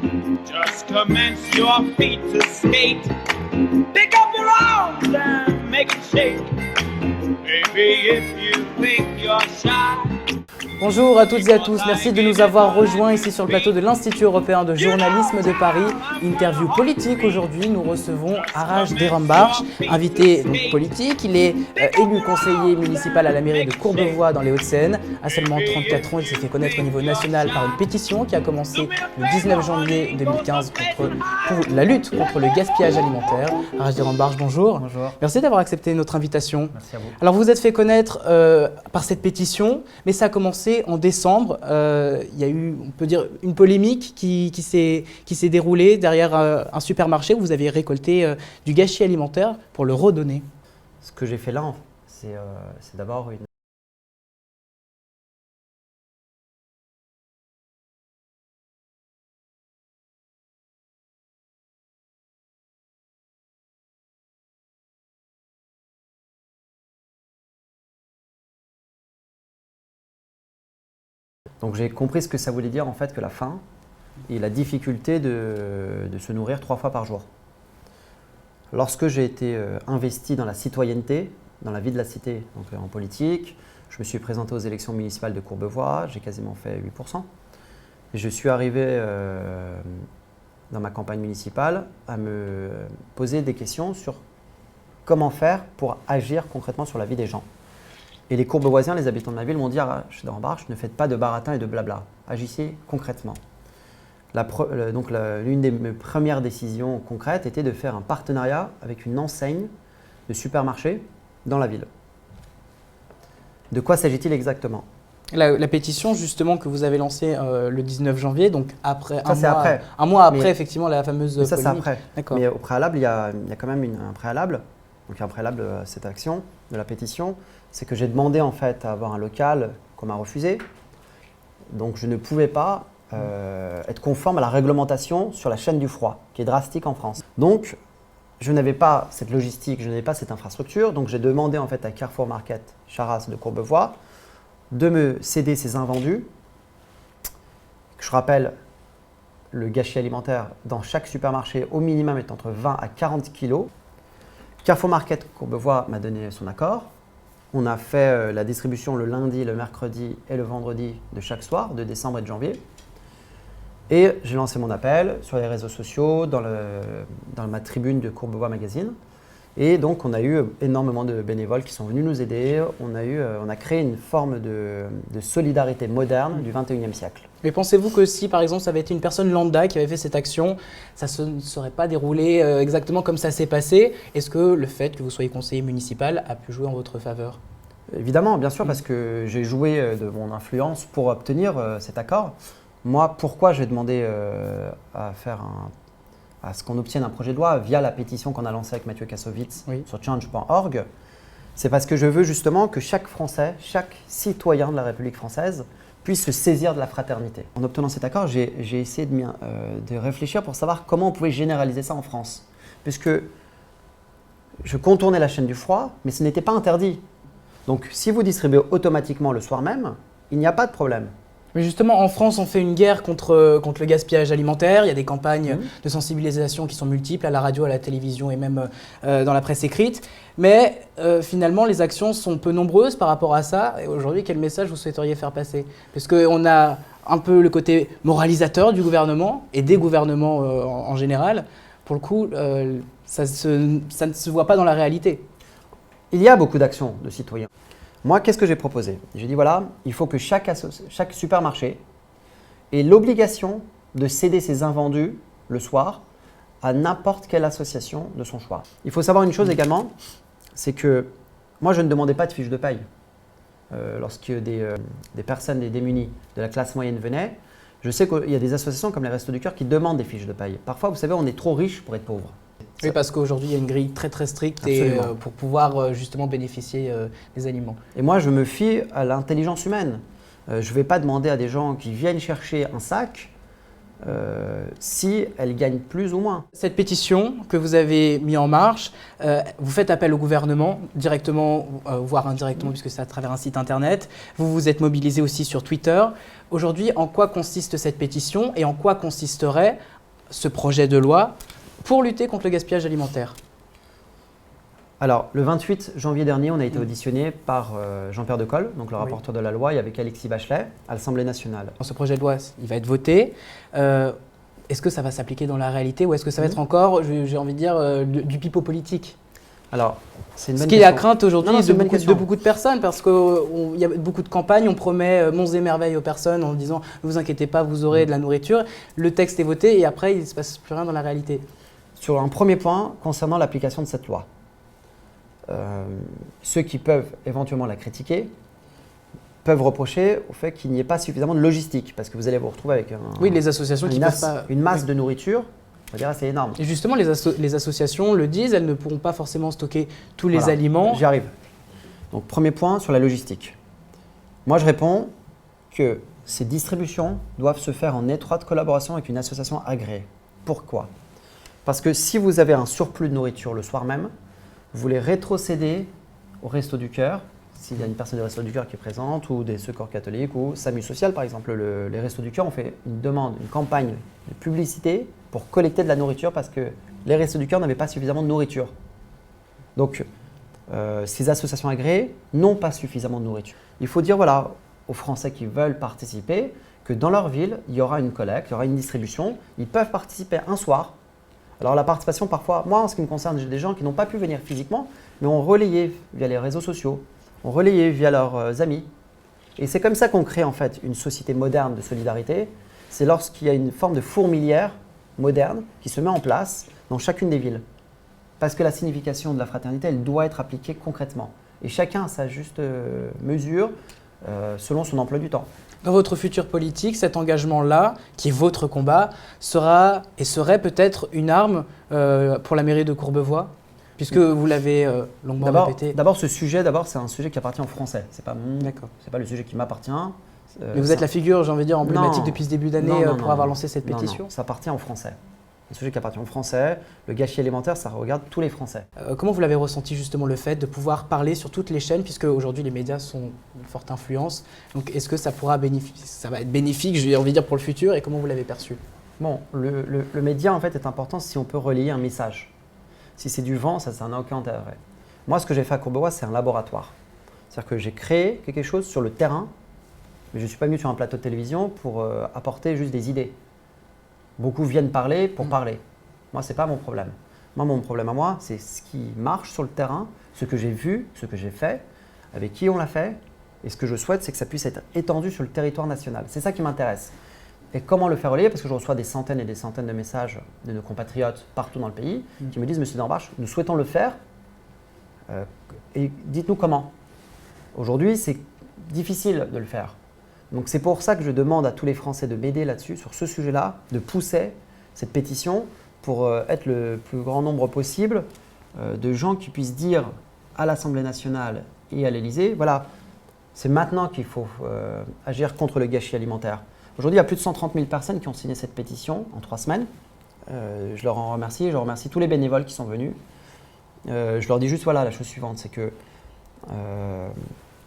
Just commence your feet to skate. Pick up your arms and make it shake. Baby, if you think you're shy. Bonjour à toutes et à tous, merci de nous avoir rejoints ici sur le plateau de l'Institut européen de journalisme de Paris. Interview politique, aujourd'hui nous recevons Arash Dehrambarch, invité donc, politique. Il est élu conseiller municipal à la mairie de Courbevoie dans les Hauts-de-Seine. À seulement 34 ans, il s'est fait connaître au niveau national par une pétition qui a commencé le 19 janvier 2015 pour la lutte contre le gaspillage alimentaire. Arash Dehrambarch, bonjour. Bonjour. Merci d'avoir accepté notre invitation. Merci à vous. Alors vous vous êtes fait connaître par cette pétition, mais ça a commencé en décembre. Il y a eu, on peut dire, une polémique qui s'est déroulée derrière un supermarché où vous avez récolté du gâchis alimentaire pour le redonner. Ce que j'ai fait là, c'est d'abord une... Donc j'ai compris ce que ça voulait dire en fait que la faim et la difficulté de se nourrir 3 fois par jour. Lorsque j'ai été investi dans la citoyenneté, dans la vie de la cité, donc en politique, je me suis présenté aux élections municipales de Courbevoie, j'ai quasiment fait 8%. Et je suis arrivé dans ma campagne municipale à me poser des questions sur comment faire pour agir concrètement sur la vie des gens. Et les Courbevoisiens, les habitants de ma ville m'ont dit Arash Dehrambarch, ne faites pas de baratin et de blabla, agissez concrètement. L'une des mes premières décisions concrètes était de faire un partenariat avec une enseigne de supermarché dans la ville. De quoi s'agit-il exactement? La pétition justement que vous avez lancée le 19 janvier, donc après, après. Un mois après effectivement la fameuse ça c'est polémique. après. Mais au préalable, il y a quand même un préalable. Donc un préalable à cette action de la pétition, c'est que j'ai demandé en fait à avoir un local qu'on m'a refusé. Donc je ne pouvais pas être conforme à la réglementation sur la chaîne du froid, qui est drastique en France. Donc je n'avais pas cette logistique, je n'avais pas cette infrastructure. Donc j'ai demandé en fait à Carrefour Market Charas de Courbevoie de me céder ces invendus. Je rappelle, le gâchis alimentaire dans chaque supermarché au minimum est entre 20 à 40 kilos. Carrefour Market Courbevoie m'a donné son accord. On a fait la distribution le lundi, le mercredi et le vendredi de chaque soir, de décembre et de janvier. Et j'ai lancé mon appel sur les réseaux sociaux, dans ma tribune de Courbevoie Magazine. Et donc, on a eu énormément de bénévoles qui sont venus nous aider. On a créé une forme de solidarité moderne du 21e siècle. Mais pensez-vous que si, par exemple, ça avait été une personne lambda qui avait fait cette action, ça ne serait pas déroulé exactement comme ça s'est passé? Est-ce que le fait que vous soyez conseiller municipal a pu jouer en votre faveur? Évidemment, bien sûr, parce que j'ai joué de mon influence pour obtenir cet accord. Moi, pourquoi j'ai demandé à ce qu'on obtienne un projet de loi via la pétition qu'on a lancée avec Mathieu Kassovitz sur change.org? C'est parce que je veux justement que chaque Français, chaque citoyen de la République française puisse se saisir de la fraternité. En obtenant cet accord, j'ai essayé de réfléchir pour savoir comment on pouvait généraliser ça en France. Puisque je contournais la chaîne du froid, mais ce n'était pas interdit. Donc si vous distribuez automatiquement le soir même, il n'y a pas de problème. Mais justement, en France, on fait une guerre contre le gaspillage alimentaire. Il y a des campagnes de sensibilisation qui sont multiples à la radio, à la télévision et même dans la presse écrite. Mais finalement, les actions sont peu nombreuses par rapport à ça. Et aujourd'hui, quel message vous souhaiteriez faire passer? Parce qu'on a un peu le côté moralisateur du gouvernement et des gouvernements en général. Pour le coup, ça ne se voit pas dans la réalité. Il y a beaucoup d'actions de citoyens. Moi, qu'est-ce que j'ai proposé? J'ai dit voilà, il faut que chaque supermarché ait l'obligation de céder ses invendus le soir à n'importe quelle association de son choix. Il faut savoir une chose également, c'est que moi, je ne demandais pas de fiche de paye. Lorsque des personnes, des démunis de la classe moyenne venaient, je sais qu'il y a des associations comme les Restos du Cœur qui demandent des fiches de paye. Parfois, vous savez, on est trop riche pour être pauvre. Oui, parce qu'aujourd'hui, il y a une grille très très stricte pour pouvoir justement bénéficier des aliments. Et moi, je me fie à l'intelligence humaine. Je ne vais pas demander à des gens qui viennent chercher un sac si elle gagne plus ou moins. Cette pétition que vous avez mise en marche, vous faites appel au gouvernement directement, voire indirectement, puisque c'est à travers un site internet. Vous vous êtes mobilisé aussi sur Twitter. Aujourd'hui, en quoi consiste cette pétition et en quoi consisterait ce projet de loi pour lutter contre le gaspillage alimentaire? Alors, le 28 janvier dernier, on a été auditionné par Jean-Pierre Decolle, donc le rapporteur de la loi, et avec Alexis Bachelet à l'Assemblée nationale. Ce projet de loi, il va être voté. Est-ce que ça va s'appliquer dans la réalité ou est-ce que ça va être encore, j'ai envie de dire, du pipeau politique? Alors, c'est une bonne Ce qui est question. la crainte aujourd'hui Non, c'est une bonne de question. beaucoup de personnes, parce qu'il y a beaucoup de campagnes, on promet monts et merveilles aux personnes en disant « ne vous inquiétez pas, vous aurez de la nourriture ». Le texte est voté et après, il ne se passe plus rien dans la réalité. Sur un premier point, concernant l'application de cette loi, ceux qui peuvent éventuellement la critiquer peuvent reprocher au fait qu'il n'y ait pas suffisamment de logistique, parce que vous allez vous retrouver avec Oui, les associations qui ne peuvent pas… une masse de nourriture, on va dire assez énorme. Et justement, les associations le disent, elles ne pourront pas forcément stocker tous les Voilà, aliments. J'y arrive. Donc, premier point sur la logistique. Moi, je réponds que ces distributions doivent se faire en étroite collaboration avec une association agréée. Pourquoi? Parce que si vous avez un surplus de nourriture le soir même, vous les rétrocédez au Resto du Cœur, s'il y a une personne du Resto du Cœur qui est présente, ou des Secours catholiques, ou SAMU Social par exemple. Les Restos du Cœur ont fait une demande, une campagne de publicité pour collecter de la nourriture parce que les Restos du Cœur n'avaient pas suffisamment de nourriture. Donc, ces associations agréées n'ont pas suffisamment de nourriture. Il faut dire voilà, aux Français qui veulent participer que dans leur ville, il y aura une collecte, il y aura une distribution. Ils peuvent participer un soir. Alors la participation, parfois, moi en ce qui me concerne, j'ai des gens qui n'ont pas pu venir physiquement, mais ont relayé via les réseaux sociaux, ont relayé via leurs amis. Et c'est comme ça qu'on crée en fait une société moderne de solidarité. C'est lorsqu'il y a une forme de fourmilière moderne qui se met en place dans chacune des villes. Parce que la signification de la fraternité, elle doit être appliquée concrètement. Et chacun a sa juste mesure selon son emploi du temps. Dans votre futur politique, cet engagement-là, qui est votre combat, sera et serait peut-être une arme pour la mairie de Courbevoie, puisque vous l'avez longuement répété. D'abord, ce sujet, c'est un sujet qui appartient aux Français. C'est pas le sujet qui m'appartient. Mais vous êtes la figure, j'ai envie de dire, emblématique Non. depuis ce début d'année pour avoir lancé cette pétition. Non, ça appartient aux Français. Un sujet qui appartient aux Français. Le gâchis alimentaire, ça regarde tous les Français. Comment vous l'avez ressenti justement le fait de pouvoir parler sur toutes les chaînes, puisque aujourd'hui les médias sont une forte influence. Donc est-ce que ça va être bénéfique, j'ai envie de dire, pour le futur, et comment vous l'avez perçu? Bon, le média en fait est important si on peut relayer un message. Si c'est du vent, ça n'a aucun intérêt. Moi, ce que j'ai fait à Courbevoie, c'est un laboratoire. C'est-à-dire que j'ai créé quelque chose sur le terrain, mais je ne suis pas venu sur un plateau de télévision pour apporter juste des idées. Beaucoup viennent parler pour parler. Moi, ce n'est pas mon problème. Moi, mon problème à moi, c'est ce qui marche sur le terrain, ce que j'ai vu, ce que j'ai fait, avec qui on l'a fait. Et ce que je souhaite, c'est que ça puisse être étendu sur le territoire national. C'est ça qui m'intéresse. Et comment le faire relayer? Parce que je reçois des centaines et des centaines de messages de nos compatriotes partout dans le pays qui me disent « Monsieur Dornbach, nous souhaitons le faire. Et dites-nous comment ». Aujourd'hui, c'est difficile de le faire. Donc c'est pour ça que je demande à tous les Français de m'aider là-dessus, sur ce sujet-là, de pousser cette pétition pour être le plus grand nombre possible de gens qui puissent dire à l'Assemblée nationale et à l'Élysée, voilà, c'est maintenant qu'il faut agir contre le gâchis alimentaire. Aujourd'hui, il y a plus de 130 000 personnes qui ont signé cette pétition en 3 semaines. Je leur en remercie, je remercie tous les bénévoles qui sont venus. Je leur dis juste voilà, la chose suivante, c'est que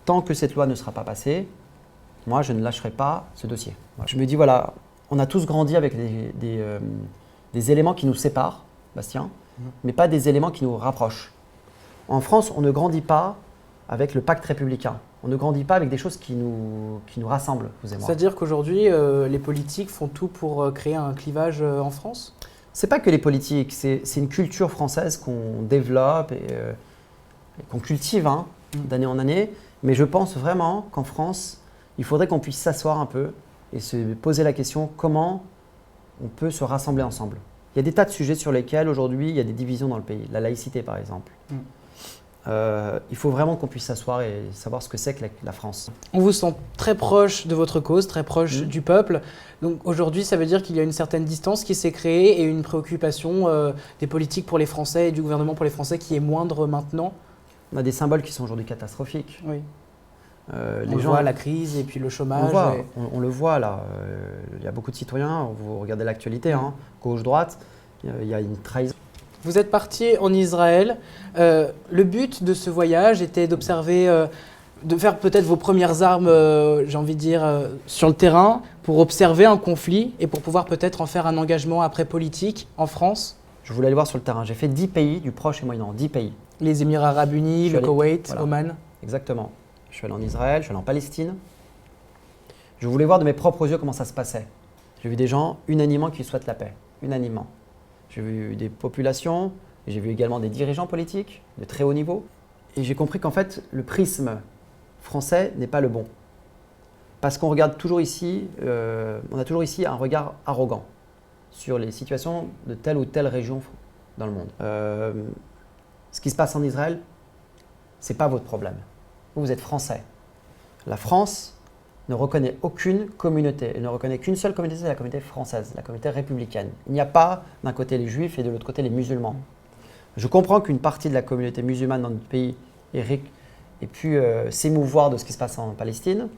tant que cette loi ne sera pas passée, moi, je ne lâcherai pas ce dossier. Je me dis, voilà, on a tous grandi avec des éléments qui nous séparent, Bastien, mais pas des éléments qui nous rapprochent. En France, on ne grandit pas avec le pacte républicain. On ne grandit pas avec des choses qui nous rassemblent, vous et moi. C'est-à-dire qu'aujourd'hui, les politiques font tout pour créer un clivage en France? C'est pas que les politiques, c'est une culture française qu'on développe et qu'on cultive d'année en année. Mais je pense vraiment qu'en France, il faudrait qu'on puisse s'asseoir un peu et se poser la question comment on peut se rassembler ensemble. Il y a des tas de sujets sur lesquels aujourd'hui il y a des divisions dans le pays. La laïcité par exemple. Il faut vraiment qu'on puisse s'asseoir et savoir ce que c'est que la France. On vous sent très proche de votre cause, très proche du peuple. Donc aujourd'hui, ça veut dire qu'il y a une certaine distance qui s'est créée et une préoccupation des politiques pour les Français et du gouvernement pour les Français qui est moindre maintenant. On a des symboles qui sont aujourd'hui catastrophiques. Oui. On voit la crise et puis le chômage. On le voit là. Il y a beaucoup de citoyens, vous regardez l'actualité, gauche-droite, il y a une trahison. Vous êtes parti en Israël. Le but de ce voyage était d'observer, de faire peut-être vos premières armes, j'ai envie de dire, sur le terrain, pour observer un conflit et pour pouvoir peut-être en faire un engagement après politique en France. Je voulais aller voir sur le terrain. J'ai fait 10 pays du Proche et Moyen-Orient, 10 pays. Les Émirats Arabes Unis, le Koweït, voilà. Oman. Exactement. Je suis allé en Israël, je suis allé en Palestine. Je voulais voir de mes propres yeux comment ça se passait. J'ai vu des gens unanimement qui souhaitent la paix, unanimement. J'ai vu des populations, j'ai vu également des dirigeants politiques de très haut niveau. Et j'ai compris qu'en fait, le prisme français n'est pas le bon. Parce qu'on regarde toujours ici, on a toujours ici un regard arrogant sur les situations de telle ou telle région dans le monde. Ce qui se passe en Israël, ce n'est pas votre problème. Vous êtes français. La France ne reconnaît aucune communauté. Elle ne reconnaît qu'une seule communauté, c'est la communauté française, la communauté républicaine. Il n'y a pas d'un côté les juifs et de l'autre côté les musulmans. Je comprends qu'une partie de la communauté musulmane dans notre pays ait pu s'émouvoir de ce qui se passe en Palestine,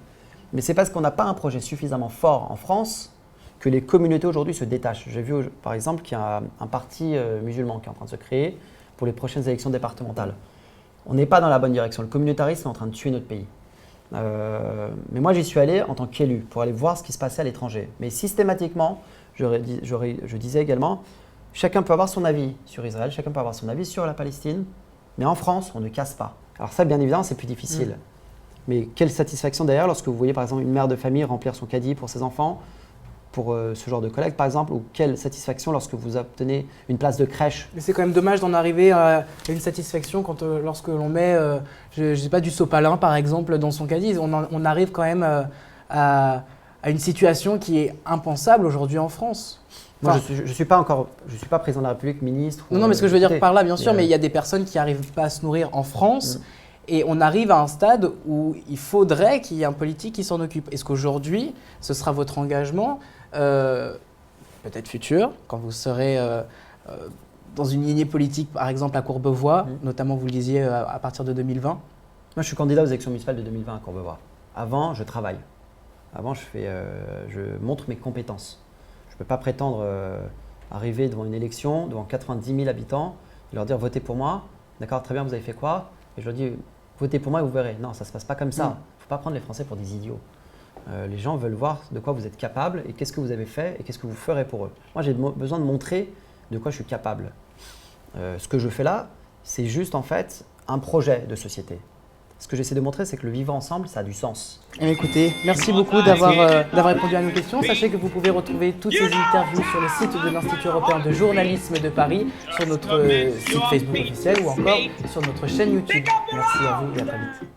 mais c'est parce qu'on n'a pas un projet suffisamment fort en France que les communautés aujourd'hui se détachent. J'ai vu par exemple qu'il y a un parti musulman qui est en train de se créer pour les prochaines élections départementales. On n'est pas dans la bonne direction. Le communautarisme est en train de tuer notre pays. Mais moi, j'y suis allé en tant qu'élu pour aller voir ce qui se passait à l'étranger. Mais systématiquement, je disais également, chacun peut avoir son avis sur Israël, chacun peut avoir son avis sur la Palestine, mais en France, on ne casse pas. Alors ça, bien évidemment, c'est plus difficile. Mais quelle satisfaction d'ailleurs lorsque vous voyez par exemple une mère de famille remplir son caddie pour ses enfants, pour ce genre de collecte par exemple, ou quelle satisfaction lorsque vous obtenez une place de crèche. Mais c'est quand même dommage d'en arriver à une satisfaction quand, lorsque l'on met, je sais pas, du sopalin par exemple dans son caddie. On arrive quand même à une situation qui est impensable aujourd'hui en France. Moi, je suis pas président de la République, ministre. Non, mais ce que je veux dire par là, bien sûr, mais il y a des personnes qui n'arrivent pas à se nourrir en France. Et on arrive à un stade où il faudrait qu'il y ait un politique qui s'en occupe. Est-ce qu'aujourd'hui, ce sera votre engagement, peut-être futur, quand vous serez dans une lignée politique, par exemple à Courbevoie, notamment vous le disiez à partir de 2020? Moi, je suis candidat aux élections municipales de 2020 à Courbevoie. Avant, je travaille. Avant, je montre mes compétences. Je ne peux pas prétendre arriver devant une élection, devant 90 000 habitants, et leur dire votez pour moi. D'accord, très bien, vous avez fait quoi? Et je leur dis votez pour moi et vous verrez. Non, ça ne se passe pas comme ça. Il ne faut pas prendre les Français pour des idiots. Les gens veulent voir de quoi vous êtes capable et qu'est-ce que vous avez fait et qu'est-ce que vous ferez pour eux. Moi, j'ai besoin de montrer de quoi je suis capable. Ce que je fais là, c'est juste en fait un projet de société. Ce que j'essaie de montrer, c'est que le vivre ensemble, ça a du sens. Et écoutez, merci beaucoup d'avoir répondu à nos questions. Sachez que vous pouvez retrouver toutes ces interviews sur le site de l'Institut européen de journalisme de Paris, sur notre site Facebook officiel ou encore sur notre chaîne YouTube. Merci à vous et à très vite.